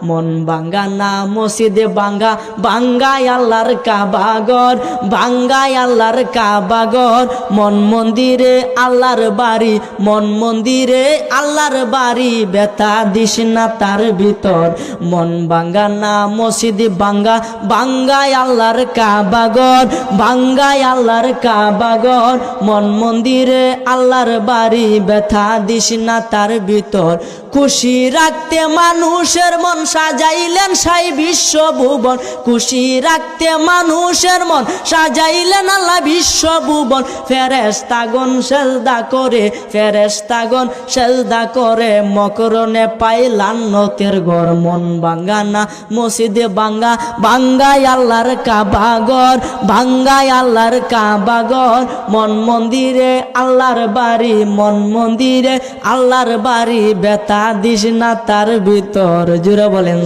মন ভাঙ্গা না মসজিদে ভাঙ্গা, ভাঙ্গাই আল্লাহর কাবাগর, ভাঙ্গাই আল্লাহর কাবাগর। মন মন্দিরে আল্লাহর বাড়ি, মন মন্দিরে আল্লাহর বাড়ি, ব্যথা দিস না তার ভিতর। মন ভাঙ্গা না মসজিদে ভাঙ্গা, ভাঙ্গাই আল্লাহর কাবাগর, ভাঙ্গাই আল্লাহর কাবাগর। মন মন্দিরে আল্লাহর বাড়ি, ব্যথা দিস না তার ভিতর। খুশি রাখতে মানুষের মন সাজাইলেন সাই বিশ্বভুবন, খুশি রাখতে মানুষের মন সাজাইলেন আল্লাহ বিশ্বভুবন। ফেরেশতাগণ সেজদা করে, ফেরেশতাগণ সেজদা করে, মকরণে পাইলাম নতের ঘর। মন ভাঙ্গা না মসজিদে ভাঙ্গা, ভাঙ্গাই আল্লাহর কাবাগর, ভাঙ্গাই আল্লাহর কাবাগর। মন মন্দিরে আল্লাহর বাড়ি, মন মন্দিরে আল্লাহর বাড়ি, ব্যথা দিস না তার ভিতর। জুড়ে বলেন।